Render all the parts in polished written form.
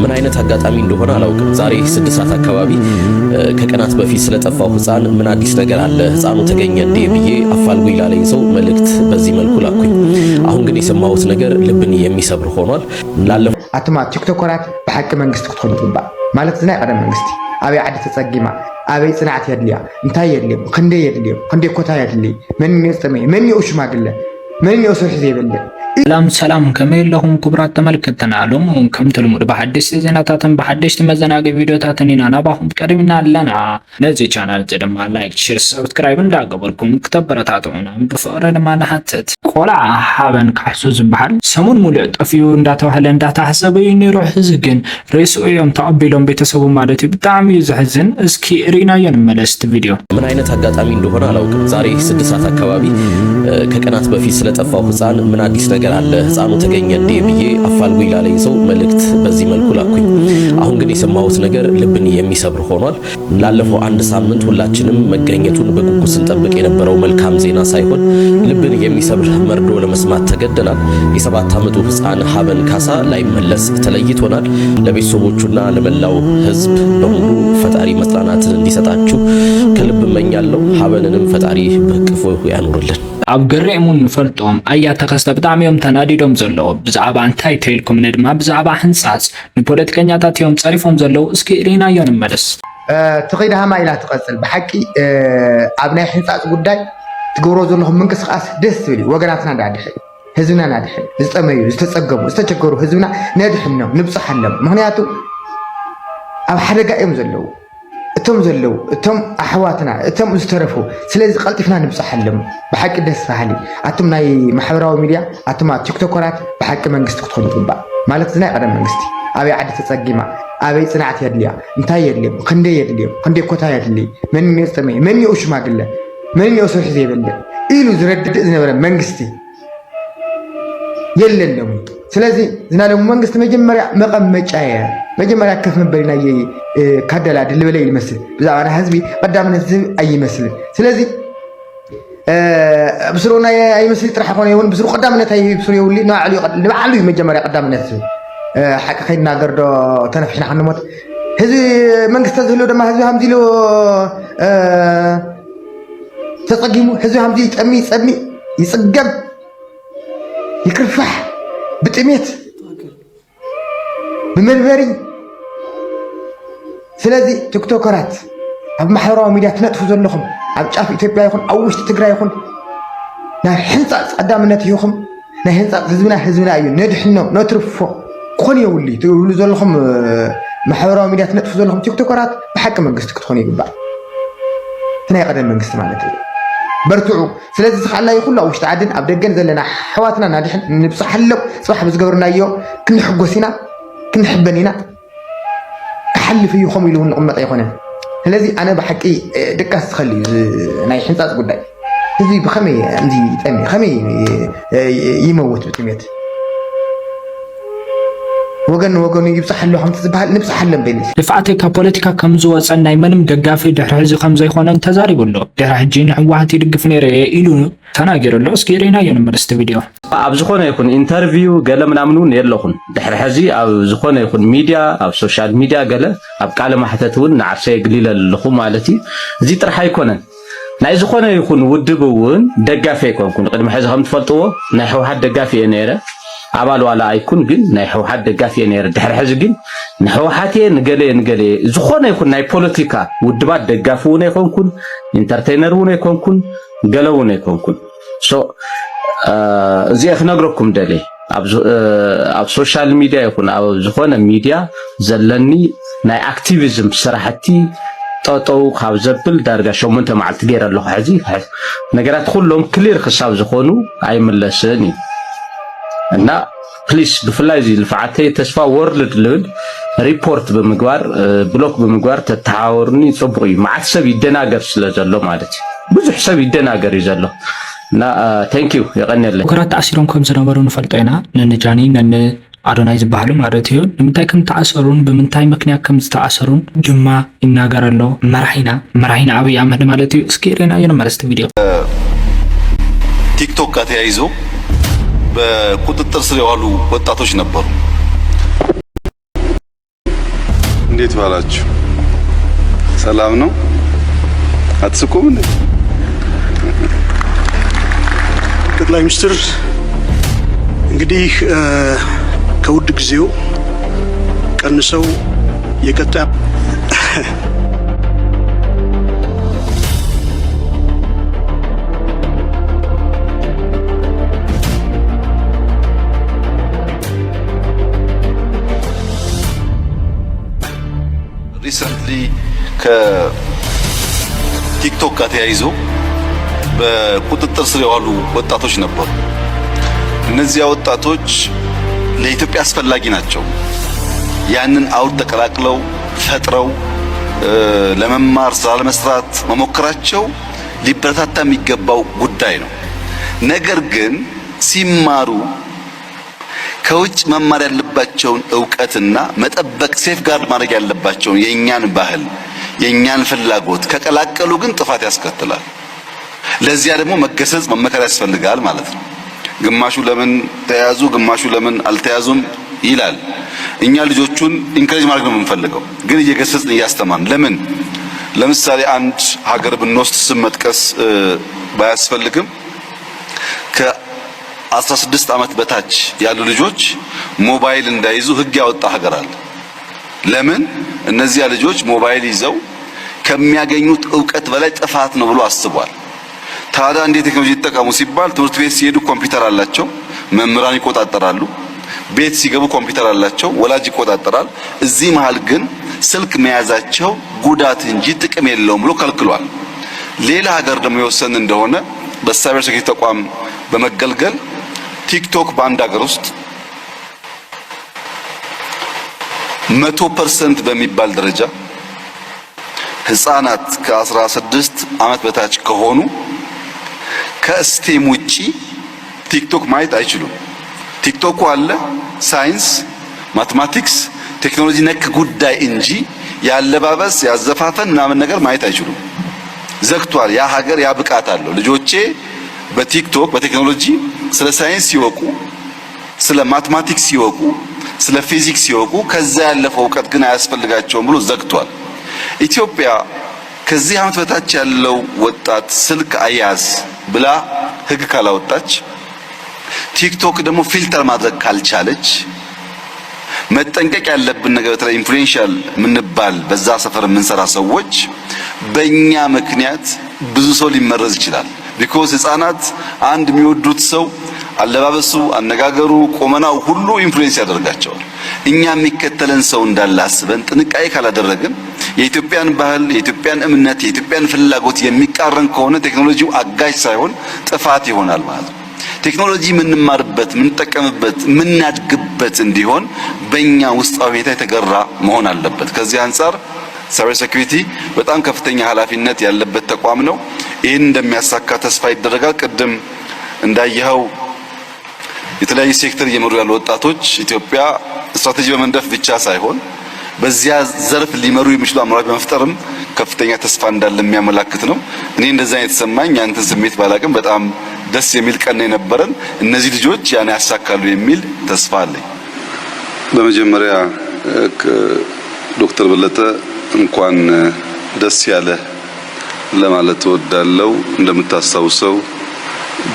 ምን አይነት አጋጣሚ እንደሆነ አላውቅም። ዛሬ 6 ሰዓት አካባቢ ከቀናት በፊት ስለጠፋው ህፃን ምን አዲስ ነገር አለ ህፃኑ ተገኘ እንዴ ብዬ አፋልጉኝ ላለኝ ሰው መልእክት በዚህ መልኩ ላኩኝ። አሁን ግን የሰማሁት ነገር ልብን የሚሰብር ሆኗል። ላለፈው አትማ ቲክቶከራት በሐቅ መንግስት ክትሆን ይባል ማለት ዝናይ ቀደም መንግስቲ አበይ ዓዲ ተጸጊማ አበይ ጽናዕት የድልያ እንታይ የድልዮም ክንዴ የድልዮም ክንዴ ኮታ የድሊ ምን ይስጠመይ ምን ይውሽማግለ ምን ይውስህ ዘይበለ ሰላም ከመይለሁም ክብራት ተመልክተናሎም ከም ተልሙድ በሐዲስ ዜናታትን በሐዲስ መዘናገ ቪዲዮታትን ናባሁም ቀርብና አለና ነዚህ ቻናል ደግሞ ላይክ ሼር ሰብስክራይብ እንዳገበርኩም ከተበረታቱና በፍቅረ ለማናሐተት ቆላ ሀበን ካሕሱ ዝባል ሰሙን ሙሉ ጠፊዩ እንዳተዋህለ እንዳታሐሰበ ይኒሩ ህዝግን ሬስኡዮም ተቀቢሎም ቤተሰቡ ማለት በጣም ይዘህዝን እስኪ ሪናየን መለስት ቪዲዮ ምን አይነት አጋጣሚ እንደሆነ አላውቅም። ዛሬ 6 ሰዓት አካባቢ ከቀናት በፊት ስለጠፋው ህፃን ምን አዲስ ነገር አለ ህፃኑ ተገኘ እንዴ ብዬ አፋልጉኝ ላለኝ ሰው መልእክት በዚህ መልኩ ላኩኝ። አሁን ግን የሰማሁት ነገር ልብን የሚሰብር ሆኗል። ላለፈው 1 ሳምንት ሁላችንም መገኘቱን በጉጉት ስንጠብቅ የነበረው መልካም ዜና ሳይሆን ልብን የሚሰብር መርዶ ለመስማት ተገደናል። የ7 ዓመቱ ህፃን ሀበን ካሳ ላይመለስ ተለይቶናል። ለቤተሰቦቹና ለመላው ህዝብ በሙሉ ፈጣሪ መጽናናትን እንዲሰጣችሁ ከልብ እመኛለሁ። ሀበንንም ፈጣሪ በቅፎ ያኑርልን። ኣብ ገሪሙን ፈልጦም አያ ተከስተ በጣምዮም ተናዲዶም ዘለው ብዛዕባ እንታይ ተይልኩም ንድማ ብዛዕባ ህንጻጽ ንፖለቲከኛታት እዮም ጸሪፎም ዘለው እስኪ ሪና ዮን መለስ ተኺዳሃ ማይላ ተቀጽል በሐቂ ኣብ ናይ ህንጻጽ ጉዳይ ትገብሮ ዘለኹም ምንቅስቃስ ደስ ይብል ወገናትና እንዳድሕ ህዝብና ናድሕ ዝጠመዩ ዝተጸገሙ ዝተቸገሩ ህዝብና ነድሕኖም ንብጽሐሎም ምክንያቱ ኣብ ሓደጋ እዮም ዘለው እቶም ዘለው እቶም ኣሕዋትና እቶም ዝተረፉ ስለዚ ቀልጢፍና ንብጽሐሎም በሐቂ ደስ ባሃሊ አቶም ናይ ማሕበራዊ ሚድያ አቶም ቲክቶከራት በሐቂ መንግስት ክትሆኑ ይባል ማለት ዝናይ ቀደም መንግስቲ አበይ ዓዲ ተጸጊማ አበይ ጽናዕት የድልያ እንታይ የድልዮም ክንዴ የድልዮም ክንዴ ኮታ የድሊ ምን ይስጠመይ ምን ይውሽማግለ ምን ይውስህ ዘይበለ ኢሉ ዝረድእ ዝነበረ መንግስቲ የለለም። ስለዚህ ዝናለም መንግስት መጀመሪያ መቀመጫየ መጀመሪያ ከፍ መበልና ካደላ ድልበለ ይመስል ብዛዕባ ህዝቢ ቀዳምነት ዝህብ አይመስልም። ስለዚህ ብስሩና አይመስል ጥራሕ ኾነ ይሁን ብስሩ ቀዳምነት አይብስሩ ይውሊ ንባዕሉ መጀመሪያ ቀዳምነት ሓቂ ከይናገር ዶ ተነፍሕና ክንሞት ህዝቢ መንግስት ዝህሉ ድማ ህዝቢ ሃምዚሉ ተጸጊሙ ህዝቢ ሃምዚ ይጸሚ ይጽገም ይክርፋሕ ብጥሜት ብመንበሪ ስለዚህ ቲክቶከራት ኣብ ማሕበራዊ ሚድያ ትነጥፉ ዘለኹም ኣብ ጫፍ ኢትዮጵያ ይኹን ኣብ ውሽጢ ትግራይ ይኹን ናይ ህንጻጽ ቀዳምነት ይኹም ናይ ህንጻጽ ህዝብና እዩ ነድሕኖም ነትርፎ ክኾን የውሊ ትብሉ ዘለኹም ማሕበራዊ ሚድያ ትነጥፉ ዘለኹም ቲክቶከራት በሐቂ መንግስቲ ክትኾኑ ይግባእ። ናይ ቀደም መንግስቲ ማለት እዩ በርትዑ። ስለዚህ ዝኻልና ይኹን ኣብ ውሽጢ ዓድን ኣብ ደገን ዘለና ኣሕዋትና ናድሕን ንብጽሐሎም ጽባሕ ብዝገበርናዮ ክንሕጎሲና ክንሕበኒና كحل فيه خم يلون قمة يخونه الذي أنا بحكي دكاس خلي ناي حنطاس قداي هذي بخمي عندي تاني خمي يموت بتميت وجن يبصح له حمت زبال نبصح له بيني دفعتي كبوليتيكا كمزو صناي منم دغافي دحرز خمزه يخونه تزاري بلو دحجين حواتي دغفني ري يلو تناغيرلو اسكيرينا ينمرست فيديو اب زخونه يكون انترفيو قال منامنون يلخون دحر حزي اب زخونه يكون ميديا اب سوشيال ميديا قال اب قال ما حتتون نعرسي قليل لخو مالتي زي طرح يكونن ناي زخونه يكون ودبون دغافي يكون قدم حزي خم تفلطو ناي حوحد دغافي نيره عبال ولا يكون جن نحو حد جافي نير دحر حز جن نحو حتى نقلي زخونه يكون ناي بوليتيكا ودبات دجافونه يكون كن انترتينرونه يكون كن قلونه يكون كن سو زي أخنقركم دلي أب سوشيال ميديا يكون أو زخونه ميديا زلني ناي أكتيفيزم صراحتي طاطو خابزبل درجة شو من تمع تجير الله حزي نقرأ كلهم كلير خصاب زخونه أي ملسني እና ፕሊስ ብፍላይ እዚ ልፍዓተይ ተስፋ ወርልድ ልብል ሪፖርት ብምግባር ብሎክ ብምግባር ተተሓወርኒ ጽቡቕ እዩ ማዓት ሰብ ይደናገር ስለ ዘሎ ማለት እዩ ብዙሕ ሰብ ይደናገር እዩ ዘሎ እና ታንክ ዩ ይቀነለ ኩራት ተኣሲሮም ከም ዝነበሩ ንፈልጦ ኢና ነንጃኒ ነን አዶናይ ዝበሃሉ ማለት እዩ ንምንታይ ከም ተኣሰሩን ብምንታይ ምክንያት ከም ዝተኣሰሩን ጅማ ይናገረሎ መራሒና አብይ አህመድ ማለት እዩ እስኪ ሪና የነመረስተ ቪዲዮ ቲክቶክ ጋር ተያይዞ በቁጥጥር ስር የዋሉ ወጣቶች ነበሩ። እንዴት ዋላችሁ? ሰላም ነው? አትስቁም እንዴ? ጠቅላይ ሚኒስትር እንግዲህ ከውድ ጊዜው ቀንሰው የቀጣይ ሪሰንትሊ ከቲክቶክ ጋር ተያይዞ በቁጥጥር ስር የዋሉ ወጣቶች ነበሩ። እነዚያ ወጣቶች ለኢትዮጵያ አስፈላጊ ናቸው። ያንን አውድ ተቀላቅለው ፈጥረው ለመማር ስራ ለመስራት መሞከራቸው ሊበረታታ የሚገባው ጉዳይ ነው። ነገር ግን ሲማሩ ከውጭ መማር ያለባቸውን ዕውቀትና መጠበቅ ሴፍ ጋርድ ማድረግ ያለባቸውን የኛን ባህል የኛን ፍላጎት ከቀላቀሉ ግን ጥፋት ያስከትላል። ለዚያ ደግሞ መገሰጽ መመከር ያስፈልጋል ማለት ነው። ግማሹ ለምን ተያዙ ግማሹ ለምን አልተያዙም ይላል። እኛ ልጆቹን ኢንከሬጅ ማድረግ ነው የምንፈልገው፣ ግን እየገሰጽን እያስተማርን ለምን ለምሳሌ አንድ ሀገር ብንወስድ ስም መጥቀስ ባያስፈልግም ከ16 ዓመት በታች ያሉ ልጆች ሞባይል እንዳይዙ ሕግ ያወጣ ሀገር አለ። ለምን እነዚያ ልጆች ሞባይል ይዘው ከሚያገኙት ዕውቀት በላይ ጥፋት ነው ብሎ አስቧል። ታዲያ እንዴት ቴክኖሎጂ ይጠቀሙ ሲባል ትምህርት ቤት ሲሄዱ ኮምፒውተር አላቸው፣ መምህራን ይቆጣጠራሉ። ቤት ሲገቡ ኮምፒውተር አላቸው፣ ወላጅ ይቆጣጠራል። እዚህ መሃል ግን ስልክ መያዛቸው ጉዳት እንጂ ጥቅም የለውም ብሎ ከልክሏል። ሌላ ሀገር ደግሞ የወሰን እንደሆነ በሳይበር ሴኩሪቲ ተቋም በመገልገል ቲክቶክ በአንድ ሀገር ውስጥ 100% በሚባል ደረጃ ህፃናት ከ16 ዓመት በታች ከሆኑ ከስቴም ውጪ ቲክቶክ ማየት አይችሉም። ቲክቶክ አለ ሳይንስ፣ ማቴማቲክስ፣ ቴክኖሎጂ ነክ ጉዳይ እንጂ ያለባበስ ያዘፋፈን ምናምን ነገር ማየት አይችሉም። ዘግቷል። ያ ሀገር ያ ብቃት አለው። ልጆቼ በቲክቶክ በቴክኖሎጂ ስለ ሳይንስ ሲወቁ፣ ስለ ማቴማቲክስ ሲወቁ፣ ስለ ፊዚክስ ሲወቁ ከዛ ያለፈው ዕውቀት ግን አያስፈልጋቸውም ብሎ ዘግቷል። ኢትዮጵያ ከዚህ ዓመት በታች ያለው ወጣት ስልክ አያዝ ብላ ህግ ካላወጣች፣ ቲክቶክ ደግሞ ፊልተር ማድረግ ካልቻለች፣ መጠንቀቅ ያለብን ነገር በተለይ ኢንፍሉዌንሻል ምንባል በዛ ሰፈር የምንሰራ ሰዎች በእኛ ምክንያት ብዙ ሰው ሊመረዝ ይችላል። ቢኮዝ ህፃናት አንድ የሚወዱት ሰው አለባበሱ፣ አነጋገሩ፣ ቆመናው ሁሉ ኢንፍሉዌንስ ያደርጋቸዋል። እኛ የሚከተለን ሰው እንዳለ አስበን ጥንቃቄ ካላደረግን የኢትዮጵያን ባህል፣ የኢትዮጵያን እምነት፣ የኢትዮጵያን ፍላጎት የሚቃረን ከሆነ ቴክኖሎጂው አጋዥ ሳይሆን ጥፋት ይሆናል ማለት ነው። ቴክኖሎጂ የምንማርበት፣ የምንጠቀምበት፣ የምናድግበት እንዲሆን በእኛ ውስጣዊ ሁኔታ የተገራ መሆን አለበት። ከዚህ አንጻር ሳይበር ሴኩሪቲ በጣም ከፍተኛ ኃላፊነት ያለበት ተቋም ነው። ይህን እንደሚያሳካ ተስፋ ይደረጋል። ቅድም እንዳየኸው የተለያዩ ሴክተር እየመሩ ያሉ ወጣቶች ኢትዮጵያ ስትራቴጂ በመንደፍ ብቻ ሳይሆን በዚያ ዘርፍ ሊመሩ የሚችሉ አመራሮች በመፍጠርም ከፍተኛ ተስፋ እንዳለ የሚያመላክት ነው። እኔ እንደዛ የተሰማኝ ያንተን ስሜት ባላቅም በጣም ደስ የሚል ቀን የነበረን። እነዚህ ልጆች ያን ያሳካሉ የሚል ተስፋ አለኝ። በመጀመሪያ ዶክተር በለጠ እንኳን ደስ ያለ ለማለት እወዳለሁ። እንደምታስታውሰው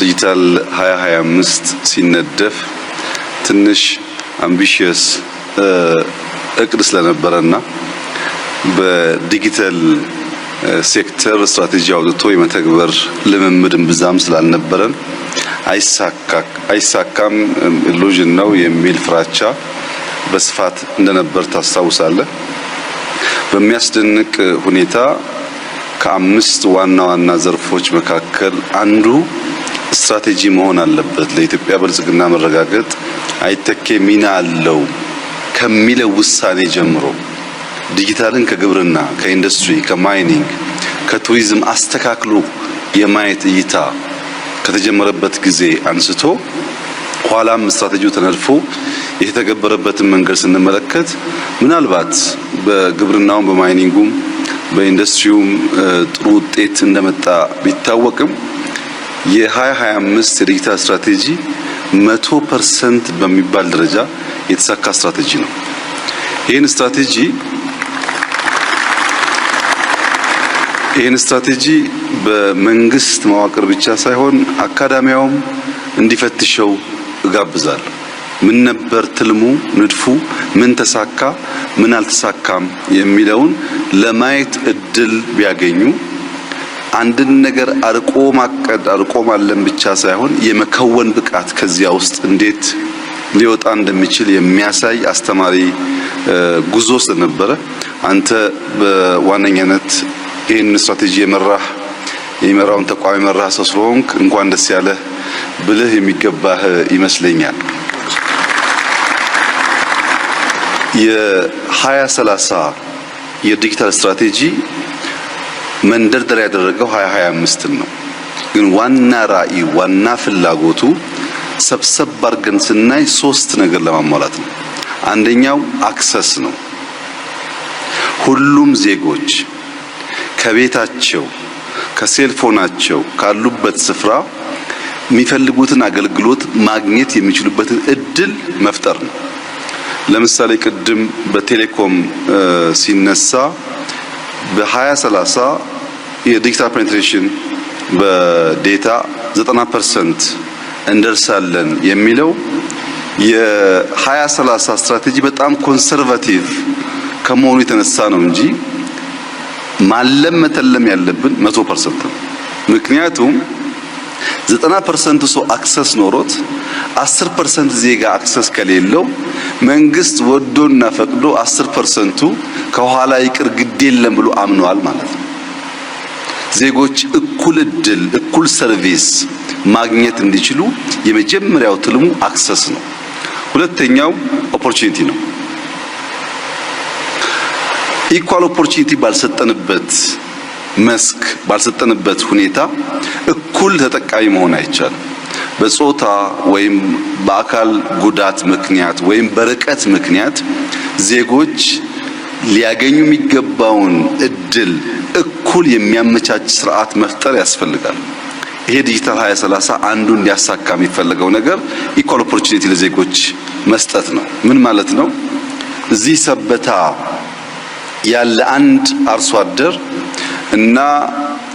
ዲጂታል 2025 ሲነደፍ ትንሽ አምቢሺየስ እቅድ ስለነበረና በዲጂታል ሴክተር ስትራቴጂ አውጥቶ የመተግበር ልምምድም ብዛም ስላልነበረን አይሳካም ኢሉዥን ነው የሚል ፍራቻ በስፋት እንደነበር ታስታውሳለህ። በሚያስደንቅ ሁኔታ ከአምስት ዋና ዋና ዘርፎች መካከል አንዱ ስትራቴጂ መሆን አለበት፣ ለኢትዮጵያ ብልጽግና መረጋገጥ አይተኬ ሚና አለው ከሚለው ውሳኔ ጀምሮ ዲጂታልን ከግብርና፣ ከኢንዱስትሪ፣ ከማይኒንግ፣ ከቱሪዝም አስተካክሎ የማየት እይታ ከተጀመረበት ጊዜ አንስቶ ኋላም ስትራቴጂው ተነድፎ የተተገበረበትን መንገድ ስንመለከት ምናልባት በግብርናውም በማይኒንጉም በኢንዱስትሪውም ጥሩ ውጤት እንደመጣ ቢታወቅም የ2025 የዲጂታል ስትራቴጂ 100% በሚባል ደረጃ የተሳካ ስትራቴጂ ነው። ይህን ስትራቴጂ ይህን ስትራቴጂ በመንግስት መዋቅር ብቻ ሳይሆን አካዳሚያውም እንዲፈትሸው እጋብዛለሁ። ምን ነበር ትልሙ፣ ንድፉ፣ ምን ተሳካ፣ ምን አልተሳካም የሚለውን ለማየት እድል ቢያገኙ አንድን ነገር አርቆ ማቀድ አርቆ ማለም ብቻ ሳይሆን የመከወን ብቃት ከዚያ ውስጥ እንዴት ሊወጣ እንደሚችል የሚያሳይ አስተማሪ ጉዞ ስለነበረ አንተ በዋነኛነት ይህን ስትራቴጂ የመራውን ተቋም የመራህ ሰው ስለሆንክ እንኳን ደስ ያለህ ብልህ የሚገባህ ይመስለኛል። የ2030 የዲጂታል ስትራቴጂ መንደርደሪያ ያደረገው 2025 ነው። ግን ዋና ራዕይ ዋና ፍላጎቱ ሰብሰብ አድርገን ስናይ 3 ነገር ለማሟላት ነው። አንደኛው አክሰስ ነው። ሁሉም ዜጎች ከቤታቸው ከሴልፎናቸው ካሉበት ስፍራ የሚፈልጉትን አገልግሎት ማግኘት የሚችሉበትን እድል መፍጠር ነው። ለምሳሌ ቅድም በቴሌኮም ሲነሳ በ2030 የዲጂታል ፔኔትሬሽን በዴታ 90% እንደርሳለን የሚለው የ2030 ስትራቴጂ በጣም ኮንሰርቫቲቭ ከመሆኑ የተነሳ ነው እንጂ ማለም መተለም ያለብን 100% ነው። ምክንያቱም 90% ሰው አክሰስ ኖሮት 10% ዜጋ አክሰስ ከሌለው መንግስት ወዶና ፈቅዶ 10%ቱ ከኋላ ይቅር ግድ የለም ብሎ አምኗል ማለት ነው። ዜጎች እኩል እድል እኩል ሰርቪስ ማግኘት እንዲችሉ የመጀመሪያው ትልሙ አክሰስ ነው። ሁለተኛው ኦፖርቹኒቲ ነው። ኢኳል ኦፖርቹኒቲ ባልሰጠንበት መስክ ባልሰጠንበት ሁኔታ እኩል ተጠቃሚ መሆን አይቻልም። በጾታ ወይም በአካል ጉዳት ምክንያት ወይም በርቀት ምክንያት ዜጎች ሊያገኙ የሚገባውን እድል እኩል የሚያመቻች ስርዓት መፍጠር ያስፈልጋል። ይሄ ዲጂታል 2030 አንዱ እንዲያሳካ የሚፈልገው ነገር ኢኳል ኦፖርቹኒቲ ለዜጎች መስጠት ነው። ምን ማለት ነው? እዚህ ሰበታ ያለ አንድ አርሶ አደር እና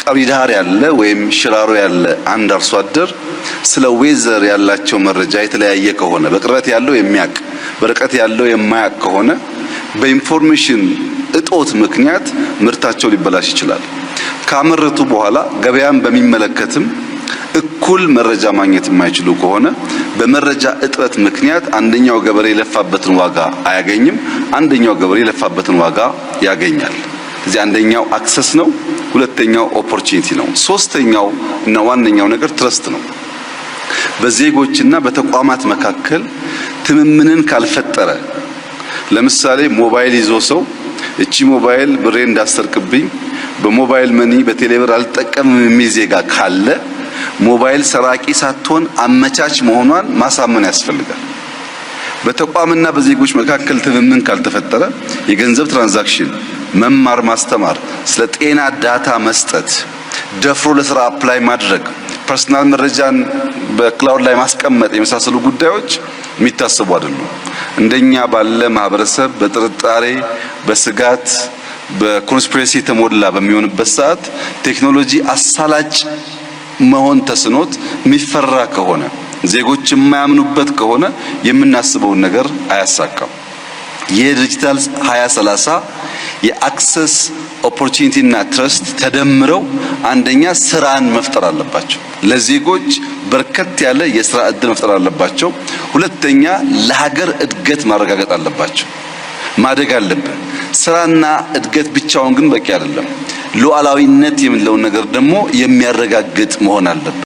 ቀብሪ ዳህር ያለ ወይም ሽራሮ ያለ አንድ አርሶ አደር ስለ ዌዘር ያላቸው መረጃ የተለያየ ከሆነ በቅርበት ያለው የሚያውቅ በርቀት ያለው የማያውቅ ከሆነ በኢንፎርሜሽን እጦት ምክንያት ምርታቸው ሊበላሽ ይችላል። ካመረቱ በኋላ ገበያን በሚመለከትም እኩል መረጃ ማግኘት የማይችሉ ከሆነ በመረጃ እጥረት ምክንያት አንደኛው ገበሬ የለፋበትን ዋጋ አያገኝም፣ አንደኛው ገበሬ የለፋበትን ዋጋ ያገኛል። እዚህ አንደኛው አክሰስ ነው፣ ሁለተኛው ኦፖርቹኒቲ ነው። ሶስተኛው እና ዋነኛው ነገር ትረስት ነው። በዜጎችና በተቋማት መካከል ትምምንን ካልፈጠረ ለምሳሌ ሞባይል ይዞ ሰው እቺ ሞባይል ብሬ እንዳሰርቅብኝ በሞባይል መኒ በቴሌብር አልጠቀምም የሚል ዜጋ ካለ ሞባይል ሰራቂ ሳትሆን አመቻች መሆኗን ማሳመን ያስፈልጋል። በተቋምና በዜጎች መካከል ትምምን ካልተፈጠረ የገንዘብ ትራንዛክሽን፣ መማር ማስተማር፣ ስለ ጤና ዳታ መስጠት፣ ደፍሮ ለስራ አፕላይ ማድረግ፣ ፐርሰናል መረጃን በክላውድ ላይ ማስቀመጥ የመሳሰሉ ጉዳዮች የሚታሰቡ አይደሉም። እንደኛ ባለ ማህበረሰብ በጥርጣሬ በስጋት በኮንስፒሬሲ የተሞላ በሚሆንበት ሰዓት ቴክኖሎጂ አሳላጭ መሆን ተስኖት የሚፈራ ከሆነ ዜጎች የማያምኑበት ከሆነ የምናስበውን ነገር አያሳካም። የዲጂታል 2030 የአክሰስ ኦፖርቹኒቲ እና ትረስት ተደምረው አንደኛ ስራን መፍጠር አለባቸው። ለዜጎች በርከት ያለ የስራ እድል መፍጠር አለባቸው። ሁለተኛ ለሀገር እድገት ማረጋገጥ አለባቸው። ማደግ አለብን። ስራና እድገት ብቻውን ግን በቂ አይደለም። ሉዓላዊነት የምንለው ነገር ደግሞ የሚያረጋግጥ መሆን አለበት።